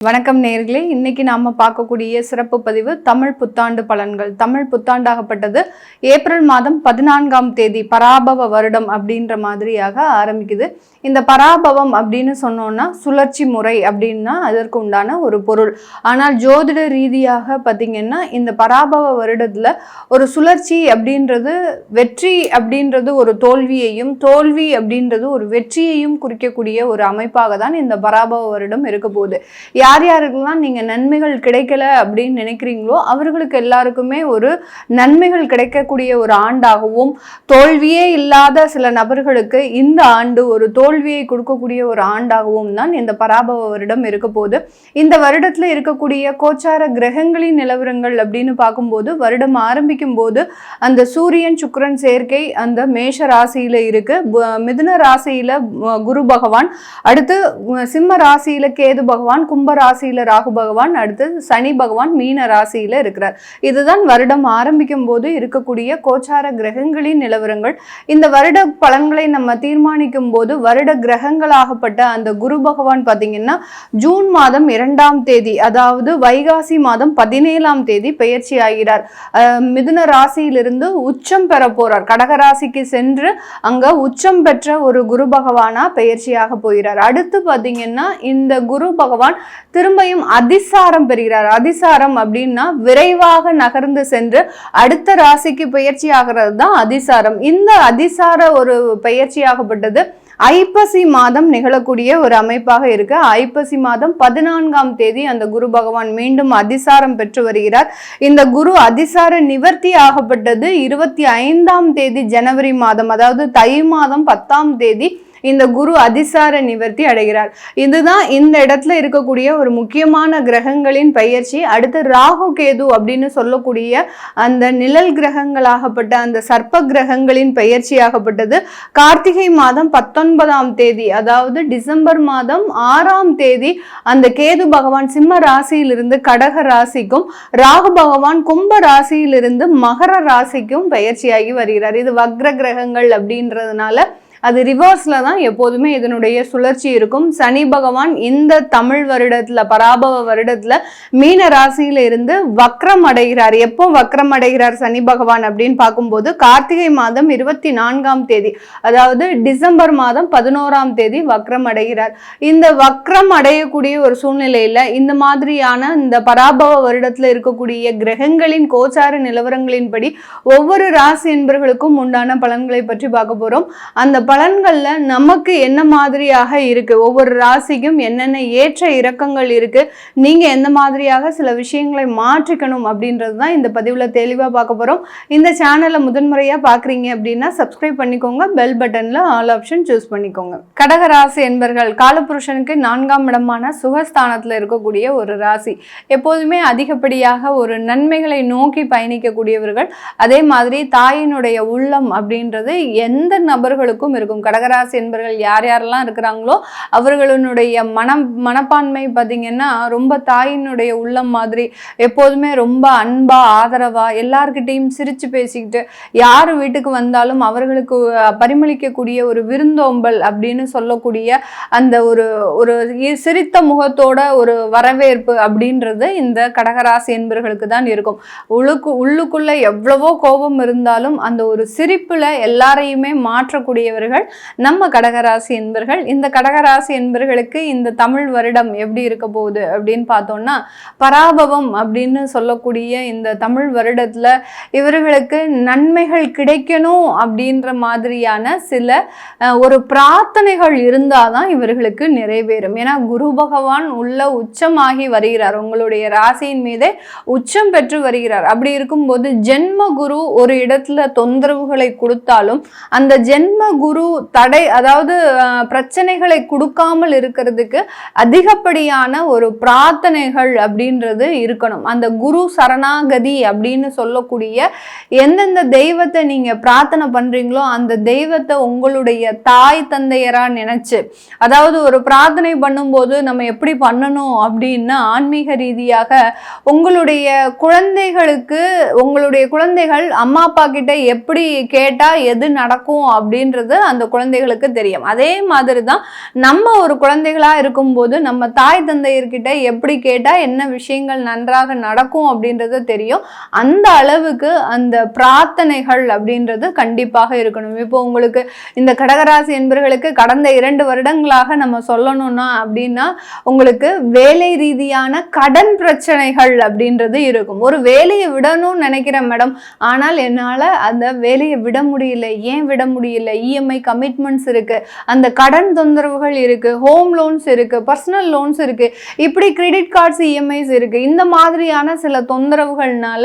வணக்கம் நேயர்களே, இன்னைக்கு நாம பார்க்கக்கூடிய சிறப்பு பதிவு தமிழ் புத்தாண்டு பலன்கள். தமிழ் புத்தாண்டாகப்பட்டது ஏப்ரல் மாதம் 14ஆம் தேதி பராபவ வருடம் அப்படின்ற மாதிரியாக ஆரம்பிக்குது. இந்த பராபவம் அப்படின்னு சொன்னோம்னா சுழற்சி முறை அப்படின்னா அதற்கு உண்டான ஒரு பொருள். ஆனால் ஜோதிட ரீதியாக பார்த்தீங்கன்னா இந்த பராபவ வருடத்துல ஒரு சுழற்சி அப்படின்றது வெற்றி அப்படின்றது ஒரு தோல்வியையும், தோல்வி அப்படின்றது ஒரு வெற்றியையும் குறிக்கக்கூடிய ஒரு அமைப்பாக தான் இந்த பராபவ வருடம் இருக்க போகுது. யார் யாருக்கெல்லாம் நீங்க நன்மைகள் கிடைக்கல அப்படின்னு நினைக்கிறீங்களோ அவர்களுக்கு எல்லாருக்குமே ஒரு நன்மைகள் கிடைக்கக்கூடிய ஒரு ஆண்டாகவும், தோல்வியே இல்லாத சில நபர்களுக்கு இந்த ஆண்டு ஒரு தோல்வியை கொடுக்கக்கூடிய ஒரு ஆண்டாகவும் தான் இந்த பராபவ வருடம் இருக்க போகுது. இந்த வருடத்துல இருக்கக்கூடிய கோச்சார கிரகங்களின் நிலவரங்கள் அப்படின்னு பார்க்கும்போது வருடம் ஆரம்பிக்கும் போது அந்த சூரியன் சுக்கிரன் சேர்க்கை அந்த மேஷ ராசியில இருக்கு, மிதுன ராசியில குரு பகவான், அடுத்து சிம்ம ராசியில கேது பகவான், கும்ப ராசியில ராகு பகவான், அடுத்து சனி பகவான் மீன ராசியில இருக்கிறார். இதுதான் வருடம் ஆரம்பிக்கும் போது இருக்கக்கூடிய கோச்சார கிரகங்களின் நிலவரங்கள். இந்த வருட பலன்களை நம்ம தீர்மானிக்கும் போது வருட கிரகங்களாகப்பட்ட அந்த குரு பகவான் பாத்தீங்கன்னா ஜூன் மாதம் 2ஆம் தேதி, அதாவது வைகாசி மாதம் 17ஆம் தேதி பெயர்ச்சி ஆகிறார். மிதுன ராசியிலிருந்து உச்சம் பெற போறார். கடக ராசிக்கு சென்று அங்க உச்சம் பெற்ற ஒரு குரு பகவானா பெயர்ச்சியாக போகிறார். அடுத்து பாத்தீங்கன்னா இந்த குரு பகவான் திரும்பியும் அதிசாரம் பெறுகிறார். அதிசாரம் அப்படின்னா விரைவாக நகர்ந்து சென்று அடுத்த ராசிக்கு பயிற்சி ஆகிறது தான் அதிசாரம். இந்த அதிசார ஒரு பயிற்சியாகப்பட்டது ஐப்பசி மாதம் நிகழக்கூடிய ஒரு அமைப்பாக இருக்கு. ஐப்பசி மாதம் 14ஆம் தேதி அந்த குரு பகவான் மீண்டும் அதிசாரம் பெற்று வருகிறார். இந்த குரு அதிசார நிவர்த்தி ஆகப்பட்டது 25ஆம் தேதி ஜனவரி மாதம், அதாவது தை மாதம் 10ஆம் தேதி இந்த குரு அதிசார நிவர்த்தி அடைகிறார். இதுதான் இந்த இடத்துல இருக்கக்கூடிய ஒரு முக்கியமான கிரகங்களின் பெயர்ச்சி. அடுத்து ராகு கேது அப்படின்னு சொல்லக்கூடிய அந்த நிழல் கிரகங்களாகப்பட்ட அந்த சர்ப்ப கிரகங்களின் பெயர்ச்சியாகப்பட்டது கார்த்திகை மாதம் 19ஆம் தேதி, அதாவது டிசம்பர் மாதம் 6ஆம் தேதி அந்த கேது பகவான் சிம்ம ராசியிலிருந்து கடக ராசிக்கும், ராகு பகவான் கும்ப ராசியிலிருந்து மகர ராசிக்கும் பெயர்ச்சியாகி வருகிறார். இது வக்ர கிரகங்கள் அப்படின்றதுனால அது ரிவர்ஸ்ல தான் எப்போதுமே இதனுடைய சுழற்சி இருக்கும். சனி பகவான் இந்த தமிழ் வருடத்துல பராபவ வருடத்துல மீன ராசியில இருந்து வக்ரம் அடைகிறார். எப்போ வக்ரம் அடைகிறார் சனி பகவான் அப்படின்னு பார்க்கும்போது கார்த்திகை மாதம் 24ஆம் தேதி, அதாவது டிசம்பர் மாதம் 11ஆம் தேதி வக்ரம் அடைகிறார். இந்த வக்ரம் அடையக்கூடிய ஒரு சூழ்நிலையில இந்த மாதிரியான இந்த பராபவ வருடத்துல இருக்கக்கூடிய கிரகங்களின் கோச்சார நிலவரங்களின்படி ஒவ்வொரு ராசி என்பர்களுக்கும் உண்டான பலன்களை பற்றி பார்க்க போறோம். அந்த பலன்கள்ல நமக்கு என்ன மாதிரியாக இருக்கு, ஒவ்வொரு ராசிக்கும் என்னென்ன ஏற்ற இறக்கங்கள் இருக்கு, நீங்க எந்த மாதிரியாக சில விஷயங்களை மாற்றிக்கணும் அப்படின்றது தான் இந்த பதிவுல தெளிவா பார்க்க போறோம். இந்த சேனலை முதன்முறையா பாக்குறீங்க அப்படின்னா சப்ஸ்கிரைப் பண்ணிக்கோங்க, பெல் பட்டன்ல ஆல் ஆப்ஷன் சூஸ் பண்ணிக்கோங்க. கடக ராசி என்பர்கள் காலபுருஷனுக்கு 4ஆம் இடமான சுகஸ்தானத்துல இருக்கக்கூடிய ஒரு ராசி. எப்போதுமே அதிகப்படியாக ஒரு நன்மைகளை நோக்கி பயணிக்கக்கூடியவர்கள். அதே மாதிரி தாயினுடைய உள்ளம் அப்படின்றது எந்த நபர்களுக்கும் இருக்கும். கடகராசி என்பர்கள் யார் யாரெல்லாம் இருக்கிறாங்களோ அவர்களுடைய மனப்பான்மை பார்த்தீங்கன்னா ரொம்ப தாயினுடைய உள்ளம் மாதிரி எப்போதுமே ரொம்ப அன்பா ஆதரவா எல்லார்கிட்டையும் சிரிச்சு பேசிக்கிட்டு யார் வீட்டுக்கு வந்தாலும் அவர்களுக்கு பரிமளிக்கக்கூடிய ஒரு விருந்தோம்பல் அப்படின்னு சொல்லக்கூடிய அந்த ஒரு ஒரு சிரித்த முகத்தோட ஒரு வரவேற்பு அப்படின்றது இந்த கடகராசி என்பர்களுக்கு தான் இருக்கும். உள்ளுக்குள்ள எவ்வளவோ கோபம் இருந்தாலும் அந்த ஒரு சிரிப்புல எல்லாரையுமே மாற்றக்கூடியவர்கள் நம்ம கடகராசி என்பர்கள். இந்த கடகராசி என்பர்களுக்கு இந்த தமிழ் வருடம் எப்படி இருக்க போகுது அப்படின்னு பார்த்தோம்னா பராபவம் அப்படின்னு சொல்லக்கூடிய இந்த தமிழ் வருடத்துல இவர்களுக்கு நன்மைகள் கிடைக்கணும் அப்படின்ற மாதிரியான சில ஒரு பிரார்த்தனைகள் இருந்தாதான் இவர்களுக்கு நிறைவேறும். ஏன்னா குரு பகவான் உள்ள உச்சமாகி வருகிறார், உங்களுடைய ராசியின் மீதே உச்சம் பெற்று வருகிறார். அப்படி இருக்கும்போது ஜென்ம குரு ஒரு இடத்துல தொந்தரவுகளை கொடுத்தாலும் அந்த ஜென்ம குரு தடை, அதாவது பிரச்சனைகளை கொடுக்காமல் இருக்கிறதுக்கு அதிகப்படியான ஒரு பிரார்த்தனைகள் அப்படின்றது இருக்கணும். அந்த குரு சரணாகதி அப்படின்னு சொல்லக்கூடிய எந்தெந்த தெய்வத்தை நீங்க பிரார்த்தனை பண்றீங்களோ அந்த தெய்வத்தை உங்களுடைய தாய் தந்தையரா நினைச்சு, அதாவது ஒரு பிரார்த்தனை பண்ணும்போது நம்ம எப்படி பண்ணணும் அப்படின்னா ஆன்மீக ரீதியாக உங்களுடைய குழந்தைகளுக்கு, உங்களுடைய குழந்தைகள் அம்மா அப்பா கிட்ட எப்படி கேட்டா எது நடக்கும் அப்படின்றது அந்த குழந்தைகளுக்கு தெரியும். அதே மாதிரி தான் நம்ம ஒரு குழந்தைகளா இருக்கும்போது நம்ம தாய் தந்தையர்கிட்ட எப்படி கேட்டா என்ன விஷயங்கள் நன்றாக நடக்கும் அப்படின்றது தெரியும். அந்த அளவுக்கு அந்த பிரார்த்தனைகள் அப்படின்றது கண்டிப்பாக இருக்கணும். இப்போ உங்களுக்கு இந்த கடகராசி என்பவர்களுக்கு கடந்த 2 வருடங்களாக நம்ம சொல்லணும்னா அப்படின்னா உங்களுக்கு வேலை ரீதியான கடன் பிரச்சனைகள் அப்படின்றது இருக்கும். ஒரு வேலையை விடணும்னு நினைக்கிறேன் மேடம், ஆனால் என்னால் அந்த வேலையை விட முடியல. ஏன் விட முடியல? இஎம்ஐ கமிட்மெண்ட்ஸ் இருக்கு, அந்த கடன் தொந்தரவுகள் இருக்கு, ஹோம் லோன்ஸ் இருக்கு, பர்சனல் லோன்ஸ் இருக்கு, இப்படி கிரெடிட் கார்ட்ஸ் இஎம்ஐஸ் இருக்கு. இந்த மாதிரியான சில தொந்தரவுகள்னால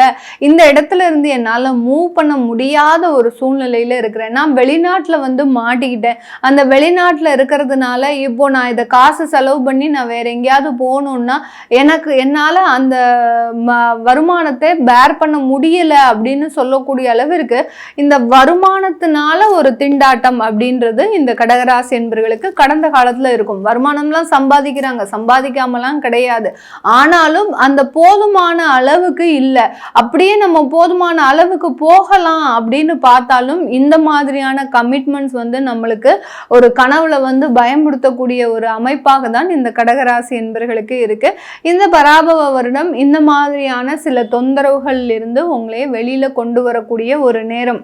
இந்த இடத்துல இருந்து என்னால் மூவ் பண்ண முடியாத ஒரு சூழ்நிலையில இருக்கிறேன். நான் வெளிநாட்டில் வந்து மாட்டிக்கிட்டேன். அந்த வெளிநாட்டில் இருக்கிறதுனால இப்போ நான் இதை காசு செலவு பண்ணி நான் வேற எங்கேயாவது போகணும்னா என்னால் அந்த வருமானத்தை பேர் பண்ண முடியல அப்படின்னு சொல்லக்கூடிய அளவிற்கு இந்த வருமானத்தினால ஒரு திண்டாட்டம் அப்படின்றது இந்த கடகராசி என்பவர்களுக்கு கடந்த காலத்துல இருக்கும். வருமானம்லாம் சம்பாதிக்கிறாங்க, சம்பாதிக்காமலாம் கிடையாது. ஆனாலும் அந்த போதுமான அளவுக்கு இல்லை. அப்படியே நம்ம போதுமான அளவுக்கு போகலாம் அப்படின்னு பார்த்தாலும் இந்த மாதிரியான கமிட்மெண்ட்ஸ் வந்து நம்மளுக்கு ஒரு கனவுல வந்து பயமுறுத்தக்கூடிய ஒரு அமைப்பாக தான் இந்த கடகராசி என்பவர்களுக்கு இருக்கு. இந்த பராபவ வருடம் இந்த மாதிரியான சில தொந்தரவுகள் இருந்து உங்களே வெளியில கொண்டு வரக்கூடிய ஒரு நேரம்.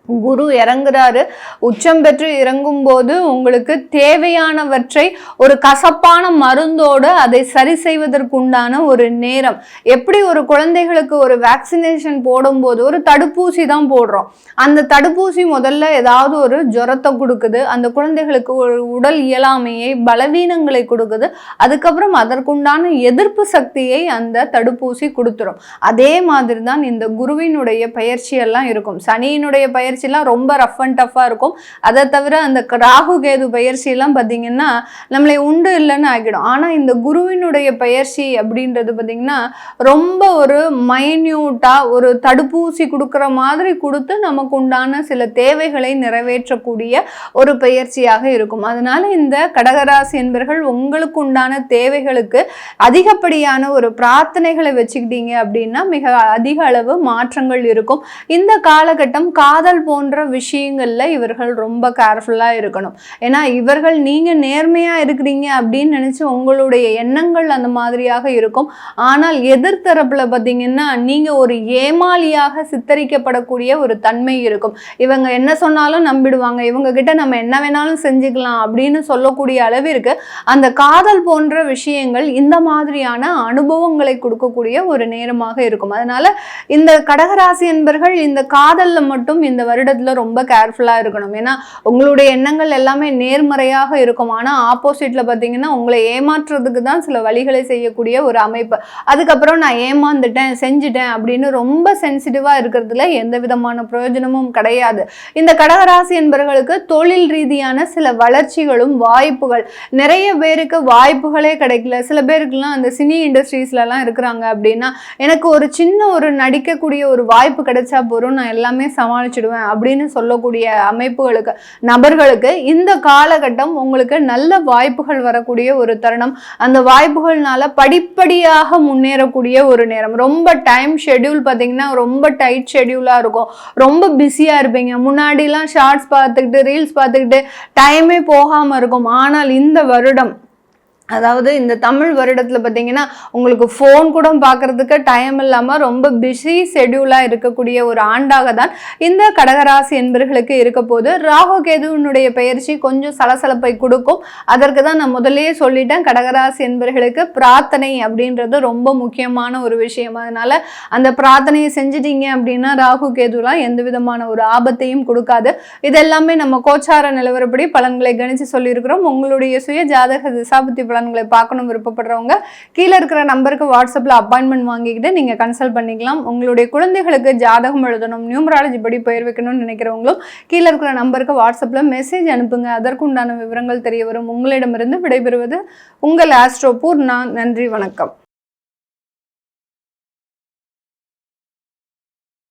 குரு இறங்குறாரு, உச்சம் பெற்று இறங்கும் போது உங்களுக்கு தேவையானவற்றை ஒரு கசப்பான மருந்தோடு அதை சரி செய்வதற்குண்டான ஒரு நேரம். எப்படி ஒரு குழந்தைகளுக்கு ஒரு வேக்சினேஷன் போடும்போது ஒரு தடுப்பூசி தான் போடுறோம். அந்த தடுப்பூசி முதல்ல ஏதாவது ஒரு ஜுரத்தை கொடுக்குது, அந்த குழந்தைகளுக்கு ஒரு உடல் இயலாமையை பலவீனங்களை கொடுக்குது, அதுக்கப்புறம் அதற்குண்டான எதிர்ப்பு சக்தியை அந்த தடுப்பூசி கொடுத்துரும். அதே மாதிரி தான் இந்த குருவினுடைய பயிற்சியெல்லாம் இருக்கும். சனியினுடைய பயிற்சியெல்லாம் ரொம்ப ரஃப் அண்ட் டஃப்பாக இருக்கும். அதை தவிர அந்த ராகு கேது பயிற்சியெல்லாம் பார்த்தீங்கன்னா நம்மளை உண்டு இல்லைன்னு ஆகிடும். ஆனால் இந்த குருவினுடைய பயிற்சி அப்படின்றது பார்த்தீங்கன்னா ரொம்ப ஒரு மைன்யூட்டாக ஒரு தடுப்பூசி கொடுக்குற மாதிரி கொடுத்து நமக்கு உண்டான சில தேவைகளை நிறைவேற்றக்கூடிய ஒரு பயிற்சியாக இருக்கும். அதனால இந்த கடகராசி என்பவர்கள் உங்களுக்கு உண்டான தேவைகளுக்கு அதிகப்படியான ஒரு பிரார்த்தனைகளை வச்சுக்கிட்டீங்க அப்படின்னா மிக அதிக அளவு மாற்றங்கள் இருக்கும். இந்த காலகட்டம் காதல் போன்ற விஷயங்கள்ல இவர்கள் ரொம்ப கேர்ஃபுல்லா இருக்கணும். ஏன்னா இவர்கள் நீங்க நேர்மையா இருக்கிறீங்க அப்படின்னு நினைச்சு உங்களுடைய எண்ணங்கள் அந்த மாதிரியாக இருக்கும். ஆனால் எதிர்த்தரப்புல பார்த்தீங்கன்னா நீங்க ஒரு ஏமாளியாக சித்தரிக்கப்படக்கூடிய ஒரு தன்மை இருக்கும். இவங்க என்ன சொன்னாலும் நம்பிடுவாங்க, இவங்க கிட்ட நம்ம என்ன வேணாலும் செஞ்சுக்கலாம் அப்படின்னு சொல்லக்கூடிய அளவிற்கு அந்த காதல் போன்ற விஷயங்கள் இந்த மாதிரியான அனுபவங்களை கொடுக்கக்கூடிய ஒரு நேரமாக இருக்கும். அதனால இந்த கடகராசி என்பவர்கள் இந்த காதல்ல மட்டும் இந்த வருடத்துல ரொம்ப கேர்ஃபுல்லா இருக்கணும். ஏன்னா உங்களுடைய எண்ணங்கள் எல்லாமே நேர்மறையாக இருக்கும். ஆனா ஆப்போசிட்ல பாத்தீங்கன்னா உங்களை ஏமாற்றுறதுக்கு தான் சில வழிகளை செய்யக்கூடிய ஒரு அமைப்பு. அதுக்கப்புறம் நான் ஏமாந்துட்டேன் செஞ்சுட்டேன் அப்படின்னு ரொம்ப சென்சிட்டிவா இருக்கிறதுல எந்த விதமான பிரயோஜனமும் கிடையாது. இந்த கடகராசி என்பவர்களுக்கு தொழில் ரீதியான சில வளர்ச்சிகளும் வாய்ப்புகள், நிறைய பேருக்கு வாய்ப்புகளே கிடைக்கல. சில பேருக்குலாம் அந்த சினி இண்டஸ்ட்ரீஸ்ல எல்லாம் இருக்கிறாங்க அப்படின்னா எனக்கு ஒரு சின்ன ஒரு நடிக்கக்கூடிய ஒரு வாய்ப்பு கிடைச்சா போதும், நான் எல்லாமே சமாளிச்சிடுவேன் அப்படின்னு சொல்லக்கூடிய அமைப்புகளுக்கு நபர்களுக்கு இந்த காலகட்டம் உங்களுக்கு நல்ல வாய்ப்புகள் வரக்கூடிய ஒரு தருணம். அந்த வாய்ப்புகள்னால படிப்படியாக முன்னேறக்கூடிய ஒரு நேரம். ரொம்ப டைம் ஷெட்யூல் பார்த்தீங்கன்னா ரொம்ப டைட் ஷெட்யூலாக இருக்கும், ரொம்ப பிஸியாக இருப்பீங்க. முன்னாடிலாம் ஷார்ட்ஸ் பார்த்துக்கிட்டு ரீல்ஸ் பார்த்துக்கிட்டு டைமே போகாமல் இருக்கும். ஆனால் இந்த வருடம், அதாவது இந்த தமிழ் வருடத்தில் பார்த்தீங்கன்னா உங்களுக்கு ஃபோன் கூட பார்க்கறதுக்கு டைம் இல்லாமல் ரொம்ப பிஸி ஷெட்யூலாக இருக்கக்கூடிய ஒரு ஆண்டாக தான் இந்த கடகராசி என்பவர்களுக்கு இருக்க போது. ராகு கேதுவினுடைய பயிற்சி கொஞ்சம் சலசலப்பை கொடுக்கும். அதற்கு தான் நான் முதலே சொல்லிட்டேன், கடகராசி என்பவர்களுக்கு பிரார்த்தனை அப்படின்றது ரொம்ப முக்கியமான ஒரு விஷயம். அதனால அந்த பிரார்த்தனையை செஞ்சிட்டீங்க அப்படின்னா ராகு கேதுலாம் எந்த விதமான ஒரு ஆபத்தையும் கொடுக்காது. இதெல்லாமே நம்ம கோச்சார நிலவரப்படி பலன்களை கணிச்சு சொல்லியிருக்கிறோம். உங்களுடைய சுய ஜாதக திசாபுத்தி பலன்களை பார்க்கணும் விருப்பப்படுறவங்க கீழே இருக்கிற நம்பருக்கு வாட்ஸ்அப்ல அப்பாயின்மெண்ட் வாங்கிக்கிட்டு நீங்க கன்சல்ட் பண்ணிக்கலாம். உங்களுடைய குழந்தைகளுக்கு ஜாதகம் எழுதணும், நியூமராலஜி படி பெயர் வைக்கணும்னு நினைக்கிறவங்களும் கீழே இருக்கிற நம்பருக்கு வாட்ஸ்அப்ல மெசேஜ் அனுப்புங்க. அதற்குண்டான விவரங்கள் தெரிய வரும். உங்களிடமிருந்து விடைபெறுவது உங்கள் ஆஸ்ட்ரோ பூர்ணா. நன்றி, வணக்கம்.